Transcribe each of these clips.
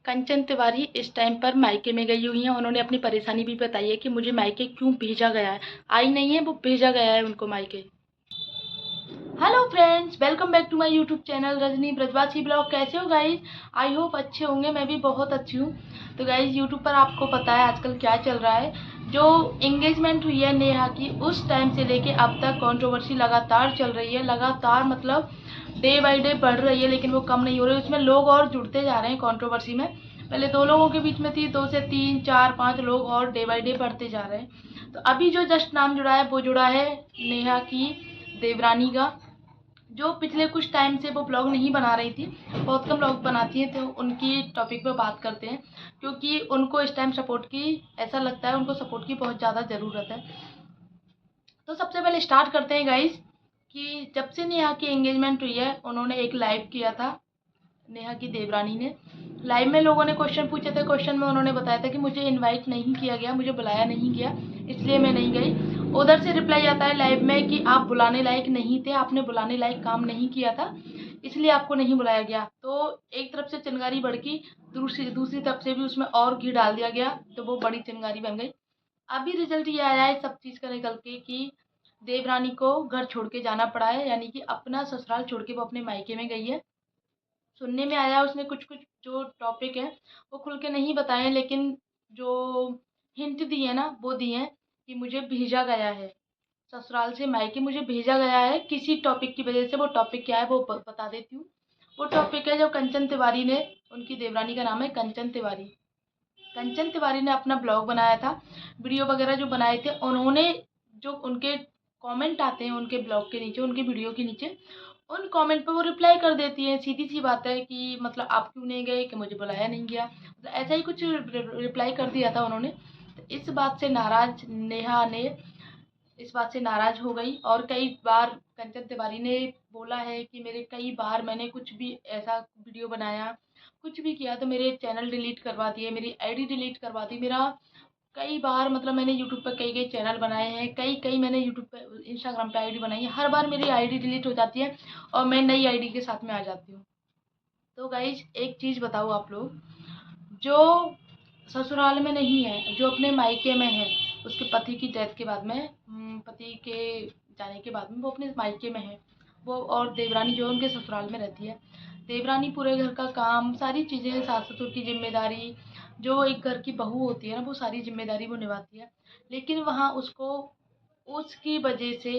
कंचन तिवारी इस टाइम पर मायके में गई हुई हैं। उन्होंने अपनी परेशानी भी बताई है कि मुझे मायके क्यों भेजा गया है। आई नहीं है, वो भेजा गया है उनको मायके। Hello friends, welcome back to my YouTube channel Rajni Brajwasi blog. कैसे हो गाइज? आई होप अच्छे होंगे। मैं भी बहुत अच्छी हूँ। तो गाइज, यूट्यूब पर आपको पता है आजकल क्या चल रहा है। जो एंगेजमेंट हुई है नेहा की, उस टाइम से लेके अब तक कंट्रोवर्सी लगातार चल रही है। लगातार मतलब डे बाय डे बढ़ रही है, लेकिन वो कम नहीं हो रही। उसमें लोग और जुड़ते जा रहे हैं कंट्रोवर्सी में। पहले 2 लोगों के बीच में थी, 2 से 3 4 5 लोग और डे बाय डे बढ़ते जा रहे हैं। तो अभी जो जस्ट नाम जुड़ा है वो जुड़ा है नेहा की देवरानी का, जो पिछले कुछ टाइम से वो ब्लॉग नहीं बना रही थी। बहुत कम ब्लॉग बनाती हैं। तो उनकी टॉपिक पे बात करते हैं, क्योंकि उनको इस टाइम सपोर्ट की, ऐसा लगता है उनको सपोर्ट की बहुत ज़्यादा ज़रूरत है। तो सबसे पहले स्टार्ट करते हैं गाइज कि जब से नेहा की एंगेजमेंट हुई है, उन्होंने एक लाइव किया था। नेहा की देवरानी ने लाइव में लोगों ने क्वेश्चन पूछे थे। क्वेश्चन में उन्होंने बताया था कि मुझे इनवाइट नहीं किया गया, मुझे बुलाया नहीं गया, इसलिए मैं नहीं गई। उधर से रिप्लाई आता है लाइव में कि आप बुलाने लायक नहीं थे, आपने बुलाने लायक काम नहीं किया था, इसलिए आपको नहीं बुलाया गया। तो एक तरफ से चिंगारी भड़की, दूसरी दूसरी तरफ से भी उसमें और घी डाल दिया गया, तो वो बड़ी चिंगारी बन गई। अभी रिजल्ट ये आया है सब चीज़ का निकल के कि देवरानी को घर छोड़ के जाना पड़ा है, यानी कि अपना ससुराल छोड़ के वो अपने मायके में गई है। सुनने में आया उसने कुछ कुछ जो टॉपिक है वो खुल के नहीं बताए हैं, लेकिन जो हिंट दी है ना वो दी है कि मुझे भेजा गया है ससुराल से मायके, मुझे भेजा गया है किसी टॉपिक की वजह से। वो टॉपिक क्या है वो बता देती हूँ। वो टॉपिक है जो कंचन तिवारी ने, उनकी देवरानी का नाम है कंचन तिवारी। कंचन तिवारी ने अपना ब्लॉग बनाया था, वीडियो वगैरह जो बनाए थे उन्होंने, जो उनके कमेंट आते हैं उनके ब्लॉग के नीचे, उनके वीडियो के नीचे, उन कमेंट पे वो रिप्लाई कर देती है। सीधी सी बात है कि मतलब आप क्यों नहीं गए, कि मुझे बुलाया नहीं गया, मतलब ऐसा ही कुछ रिप्लाई कर दिया था उन्होंने। तो इस बात से नाराज नेहा ने, इस बात से नाराज हो गई। और कई बार कंचन तिवारी ने बोला है कि मेरे कई बार मैंने कुछ भी ऐसा वीडियो बनाया, कुछ भी किया तो मेरे चैनल डिलीट करवा दिए, मेरी आईडी डिलीट करवा दी। मेरा कई बार मतलब मैंने यूट्यूब पर कई कई चैनल बनाए हैं, कई कई मैंने यूट्यूब पे इंस्टाग्राम पे आईडी बनाई है, हर बार मेरी आईडी डिलीट हो जाती है और मैं नई आईडी के साथ में आ जाती हूँ। तो गाइज एक चीज़ बताओ आप लोग, जो ससुराल में नहीं है, जो अपने मायके में है, उसके पति की डेथ के बाद में, पति के जाने के बाद में वो अपने मायके में है वो, और देवरानी जो है उनके ससुराल में रहती है। देवरानी पूरे घर का काम, सारी चीज़ें, सास ससुर की जिम्मेदारी, जो एक घर की बहू होती है ना, वो सारी जिम्मेदारी वो निभाती है। लेकिन वहाँ उसको, उसकी वजह से,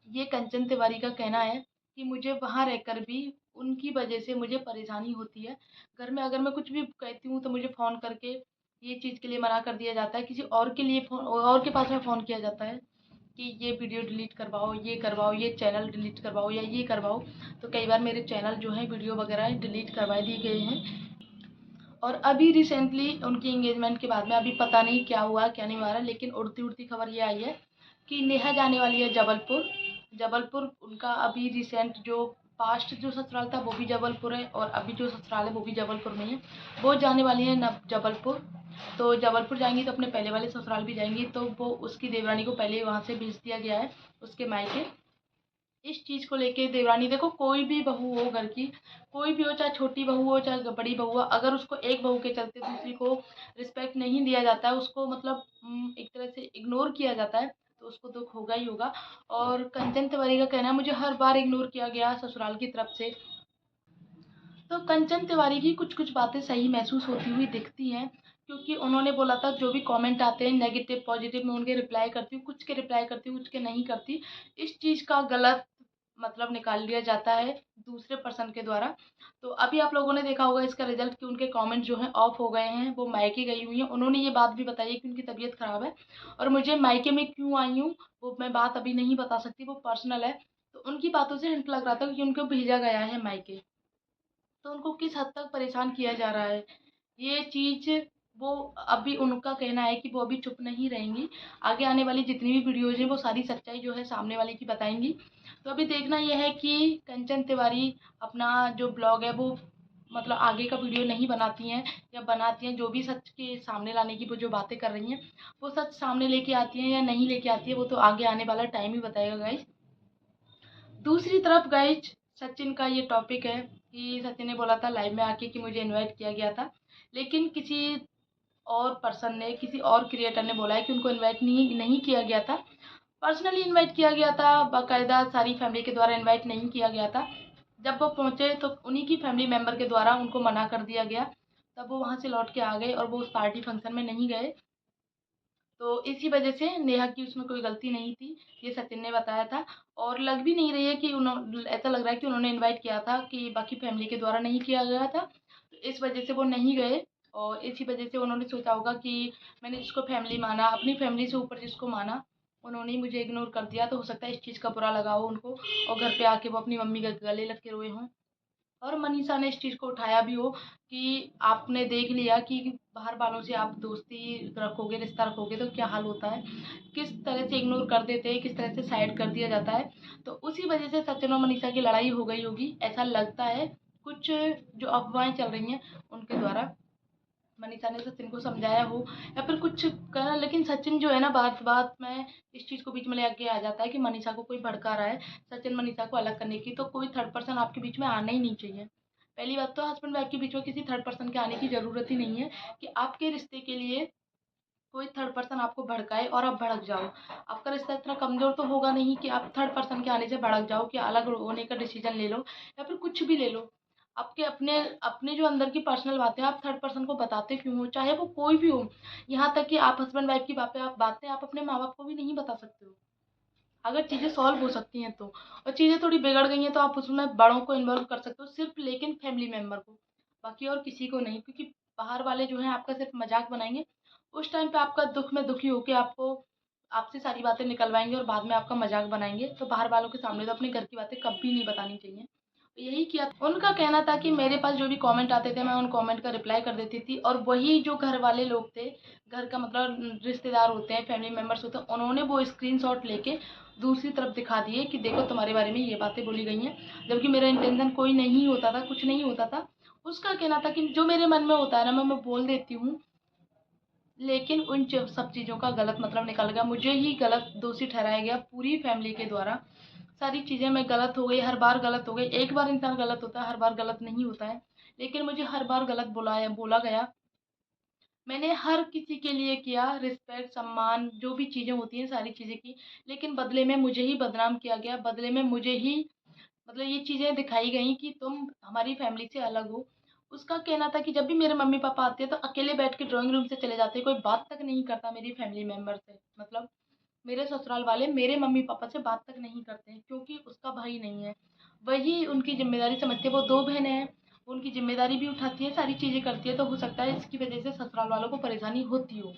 ये कंचन तिवारी का कहना है कि मुझे वहाँ रहकर भी उनकी वजह से मुझे परेशानी होती है। घर में अगर मैं कुछ भी कहती हूँ तो मुझे फ़ोन करके ये चीज़ के लिए मना कर दिया जाता है, किसी और के लिए फ़ोन, और के पास में फ़ोन किया जाता है कि ये वीडियो डिलीट करवाओ, ये करवाओ, ये चैनल डिलीट करवाओ या ये करवाओ। तो कई बार मेरे चैनल जो हैं, वीडियो वगैरह डिलीट करवा दिए गए हैं। और अभी रिसेंटली उनकी एंगेजमेंट के बाद में अभी पता नहीं क्या हुआ क्या नहीं हुआ, लेकिन उड़ती उड़ती खबर ये आई है कि नेहा जाने वाली है जबलपुर। जबलपुर उनका अभी रिसेंट जो पास्ट जो ससुराल था वो भी जबलपुर है, और अभी जो ससुराल है वो भी जबलपुर में है। वो जाने वाली है न जबलपुर। तो जबलपुर जाएंगी तो अपने पहले वाले ससुराल भी जाएंगी, तो वो उसकी देवरानी को पहले ही वहाँ से भेज दिया गया है उसके मायके। इस चीज़ को लेके देवरानी, देखो कोई भी बहू हो घर की, कोई भी हो, चाहे छोटी बहू हो चाहे बड़ी बहू हो, अगर उसको एक बहू के चलते दूसरी को रिस्पेक्ट नहीं दिया जाता है, उसको मतलब एक तरह से इग्नोर किया जाता है, तो उसको दुख होगा ही होगा। और कंचन तिवारी का कहना है मुझे हर बार इग्नोर किया गया ससुराल की तरफ से। तो कंचन तिवारी की कुछ कुछ बातें सही महसूस होती हुई दिखती हैं, क्योंकि उन्होंने बोला था जो भी कमेंट आते हैं नेगेटिव पॉजिटिव मैं उनके रिप्लाई करती हूँ, कुछ के रिप्लाई करती हूँ, कुछ के नहीं करती। इस चीज़ का गलत मतलब निकाल लिया जाता है दूसरे पर्सन के द्वारा। तो अभी आप लोगों ने देखा होगा इसका रिजल्ट कि उनके कमेंट जो हैं ऑफ हो गए हैं, वो मायके गई हुई हैं। उन्होंने ये बात भी बताई है कि उनकी तबीयत ख़राब है और मुझे मायके में क्यों आई हूँ वो मैं बात अभी नहीं बता सकती, वो पर्सनल है। तो उनकी बातों से हिंट लग रहा था कि उनको भेजा गया है मायके। तो उनको किस हद तक परेशान किया जा रहा है, ये चीज़, वो अभी उनका कहना है कि वो अभी चुप नहीं रहेंगी। आगे आने वाली जितनी भी वीडियोज़ हैं वो सारी सच्चाई जो है सामने वाले की बताएँगी। तो अभी देखना ये है कि कंचन तिवारी अपना जो ब्लॉग है वो मतलब आगे का वीडियो नहीं बनाती हैं, या बनाती हैं जो भी सच के सामने लाने की वो जो बातें कर रही हैं, वो सच सामने लेके आती हैं या नहीं लेके आती है, वो तो आगे आने वाला टाइम ही बताएगा गाइज़। दूसरी तरफ गाइज, सचिन का ये टॉपिक है कि सचिन ने बोला था लाइव में आके कि मुझे इनवाइट किया गया था। लेकिन किसी और पर्सन ने, किसी और क्रिएटर ने बोला है कि उनको इनवाइट नहीं किया गया था। पर्सनली इनवाइट किया गया था, बाकायदा सारी फैमिली के द्वारा इनवाइट नहीं किया गया था। जब वो पहुँचे तो उन्हीं की फैमिली मेंबर के द्वारा उनको मना कर दिया गया। तब वो वहाँ से लौट के आ गए और वो उस पार्टी फंक्शन में नहीं गए। तो इसी वजह से नेहा की उसमें कोई गलती नहीं थी, ये सचिन ने बताया था। और लग भी नहीं रही है कि ऐसा लग रहा है कि उन्होंने इनवाइट किया था, कि बाकी फैमिली के द्वारा नहीं किया गया था, तो इस वजह से वो नहीं गए। और इसी वजह से उन्होंने सोचा होगा कि मैंने जिसको फैमिली माना, अपनी फैमिली से ऊपर जिसको माना, उन्होंने ही मुझे इग्नोर कर दिया। तो हो सकता है इस चीज़ का बुरा लगा हो उनको, और घर पे आके वो अपनी मम्मी के गले लग के रोए हों। और मनीषा ने इस चीज़ को उठाया भी हो कि आपने देख लिया कि बाहर वालों से आप दोस्ती रखोगे, रिश्ता रखोगे तो क्या हाल होता है, किस तरह से इग्नोर कर देते हैं, किस तरह से साइड कर दिया जाता है। तो उसी वजह से सचिन और मनीषा की लड़ाई हो गई होगी, ऐसा लगता है। कुछ जो अफवाहें चल रही हैं उनके द्वारा मनीषा ने सचिन को समझाया हो या फिर कुछ करा, लेकिन सचिन जो है ना, बात बात में इस चीज़ को बीच में लेके आ जाता है कि मनीषा को कोई भड़का रहा है सचिन मनीषा को अलग करने की। तो कोई थर्ड पर्सन आपके बीच में आना ही नहीं चाहिए। पहली बात तो हस्बैंड वाइफ के बीच में किसी थर्ड पर्सन के आने की ज़रूरत ही नहीं है कि आपके रिश्ते के लिए कोई थर्ड पर्सन आपको भड़काए और आप भड़क जाओ। आपका रिश्ता इतना कमज़ोर तो होगा नहीं कि आप थर्ड पर्सन के आने से भड़क जाओ, कि अलग होने का डिसीजन ले लो या फिर कुछ भी ले लो। आपके अपने अपने जो अंदर की पर्सनल बातें आप थर्ड पर्सन को बताते क्यों हो, चाहे वो कोई भी हो। यहाँ तक कि आप हस्बैंड वाइफ की बातें आप अपने माँ बाप को भी नहीं बता सकते हो, अगर चीज़ें सॉल्व हो सकती हैं तो। और चीज़ें थोड़ी बिगड़ गई हैं तो आप उसमें बड़ों को इन्वॉल्व कर सकते हो सिर्फ, लेकिन फैमिली मेम्बर को, बाकी और किसी को नहीं। क्योंकि बाहर वाले जो हैं आपका सिर्फ मजाक बनाएंगे, उस टाइम पे आपका दुख में दुखी होकर आपको आपसे सारी बातें निकलवाएंगे और बाद में आपका मजाक बनाएंगे। तो बाहर वालों के सामने तो अपने घर की बातें कभी नहीं बतानी चाहिए। यही किया उनका कहना था कि मेरे पास जो भी कमेंट आते थे मैं उन कमेंट का रिप्लाई कर देती थी, और वही जो घर वाले लोग थे, घर का मतलब रिश्तेदार होते हैं, फैमिली मेम्बर्स होते हैं, उन्होंने वो स्क्रीनशॉट लेके दूसरी तरफ दिखा दिए कि देखो तुम्हारे बारे में ये बातें बोली गई हैं, जबकि मेरा इंटेंशन कोई नहीं होता था, कुछ नहीं होता था। उसका कहना था कि जो मेरे मन में होता है ना मैं बोल देती हूँ, लेकिन उन सब चीज़ों का गलत मतलब निकल गया, मुझे ही गलत दोषी ठहराया गया पूरी फैमिली के द्वारा। सारी चीज़ें मैं गलत हो गई, हर बार गलत हो गई। एक बार इंसान गलत होता है, हर बार गलत नहीं होता है, लेकिन मुझे हर बार गलत बोला गया। मैंने हर किसी के लिए किया, रिस्पेक्ट, सम्मान, जो भी चीज़ें होती हैं सारी चीज़ें की, लेकिन बदले में मुझे ही बदनाम किया गया, बदले में मुझे ही मतलब ये चीज़ें दिखाई गई कि तुम हमारी फैमिली से अलग हो। उसका कहना था कि जब भी मेरे मम्मी पापा आते हैं तो अकेले बैठ के ड्राइंग रूम से चले जाते हैं, कोई बात तक नहीं करता मेरी फैमिली मेंबर से। मतलब मेरे ससुराल वाले मेरे मम्मी पापा से बात तक नहीं करते हैं, क्योंकि उसका भाई नहीं है। वही उनकी ज़िम्मेदारी समझते हैं, वो 2 बहनें हैं, वो उनकी ज़िम्मेदारी भी उठाती है, सारी चीज़ें करती है, तो हो सकता है इसकी वज़ह से ससुराल वालों को परेशानी होती हो।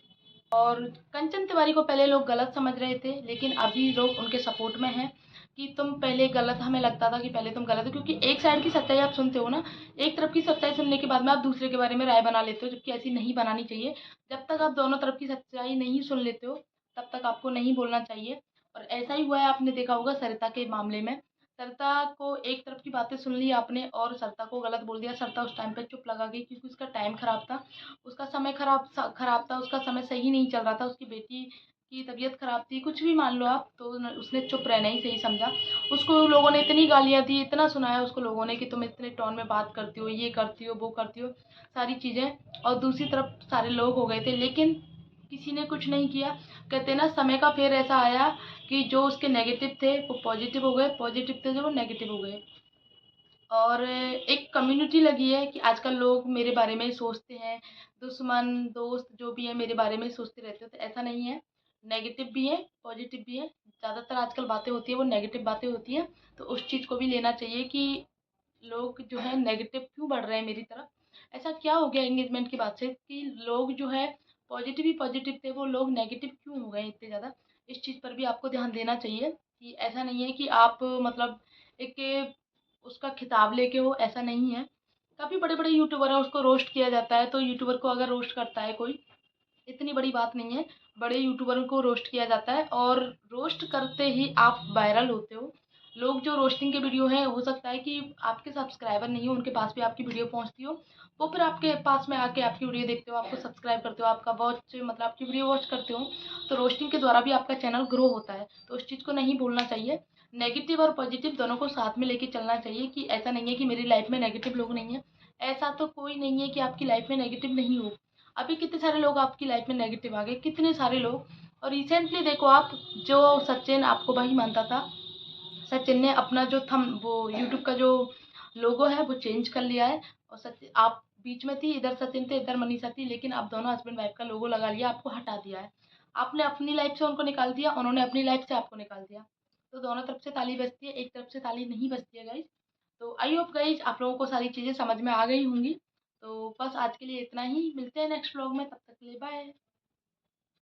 और कंचन तिवारी को पहले लोग गलत समझ रहे थे, लेकिन अभी लोग उनके सपोर्ट में हैं कि तुम पहले गलत, हमें लगता था कि पहले तुम गलत हो, क्योंकि एक साइड की सच्चाई आप सुनते हो ना, एक तरफ की सच्चाई सुनने के बाद में आप दूसरे के बारे में राय बना लेते हो, जबकि ऐसी नहीं बनानी चाहिए। जब तक आप दोनों तरफ की सच्चाई नहीं सुन लेते हो, तब तक आपको नहीं बोलना चाहिए। और ऐसा ही हुआ है, आपने देखा होगा सरिता के मामले में। सरिता को एक तरफ की बातें सुन ली आपने और सरिता को गलत बोल दिया। सरिता उस टाइम पे चुप लगा गई, क्योंकि उसका टाइम खराब था, उसका समय खराब था, उसका समय सही नहीं चल रहा था, उसकी बेटी की तबीयत खराब थी, कुछ भी मान लो आप, तो उसने चुप रहना ही सही समझा। उसको लोगों ने इतनी गालियाँ दी, इतना सुनाया उसको लोगों ने कि तुम इतने टोन में बात करती हो, ये करती हो, वो करती हो, सारी चीज़ें। और दूसरी तरफ सारे लोग हो गए थे, लेकिन किसी ने कुछ नहीं किया। कहते ना, समय का फेर ऐसा आया कि जो उसके नेगेटिव थे वो पॉजिटिव हो गए, पॉजिटिव थे जो वो नेगेटिव हो गए। और एक कम्युनिटी लगी है कि आजकल लोग मेरे बारे में ही सोचते हैं, दुश्मन दोस्त जो भी है मेरे बारे में ही सोचते रहते हो, तो ऐसा नहीं है। नेगेटिव भी है, पॉजिटिव भी है। ज़्यादातर आजकल बातें होती है वो नेगेटिव बातें होती हैं, तो उस चीज़ को भी लेना चाहिए कि लोग जो है नेगेटिव क्यों बढ़ रहे हैं मेरी तरफ। ऐसा क्या हो गया एंगेजमेंट की बात से कि लोग जो है पॉजिटिव ही पॉजिटिव थे, वो लोग नेगेटिव क्यों हो गए इतने ज़्यादा। इस चीज़ पर भी आपको ध्यान देना चाहिए कि ऐसा नहीं है कि आप मतलब एक उसका खिताब लेके हो, ऐसा नहीं है। काफ़ी बड़े बड़े यूट्यूबर हैं, उसको रोस्ट किया जाता है, तो यूट्यूबर को अगर रोस्ट करता है कोई, इतनी बड़ी बात नहीं है। बड़े यूट्यूबरों को रोस्ट किया जाता है और रोस्ट करते ही आप वायरल होते हो। लोग जो रोस्टिंग के वीडियो हैं, हो सकता है कि आपके सब्सक्राइबर नहीं हो, उनके पास भी आपकी वीडियो पहुंचती हो, वो फिर आपके पास में आके आपकी वीडियो देखते हो, आपको सब्सक्राइब करते हो, आपका वॉच मतलब आपकी वीडियो वॉच करते हो। तो रोस्टिंग के द्वारा भी आपका चैनल ग्रो होता है, तो उस चीज़ को नहीं भूलना चाहिए। नेगेटिव और पॉजिटिव दोनों को साथ में लेके चलना चाहिए, कि ऐसा नहीं है कि मेरी लाइफ में नेगेटिव लोग नहीं हैं, ऐसा तो कोई नहीं है कि आपकी लाइफ में नेगेटिव नहीं हो। अभी कितने सारे लोग आपकी लाइफ में नेगेटिव आ गए, कितने सारे लोग। और रिसेंटली देखो आप, जो सचिन आपको भाई मानता था, सचिन ने अपना जो थम वो यूट्यूब का जो लोगो है वो चेंज कर लिया है। और सचिन, आप बीच में थी, इधर सचिन थे इधर मनीषा थी, लेकिन आप दोनों हस्बैंड वाइफ का लोगो लगा लिया, आपको हटा दिया है। आपने अपनी लाइफ से उनको निकाल दिया, उन्होंने अपनी लाइफ से आपको निकाल दिया। तो दोनों तरफ से ताली बजती है, एक तरफ से ताली नहीं बजती है गाइज। तो आई होप गाइज आप लोगों को सारी चीज़ें समझ में आ गई होंगी। तो बस आज के लिए इतना ही, मिलते हैं नेक्स्ट व्लॉग में, तब तक के लिए बाय।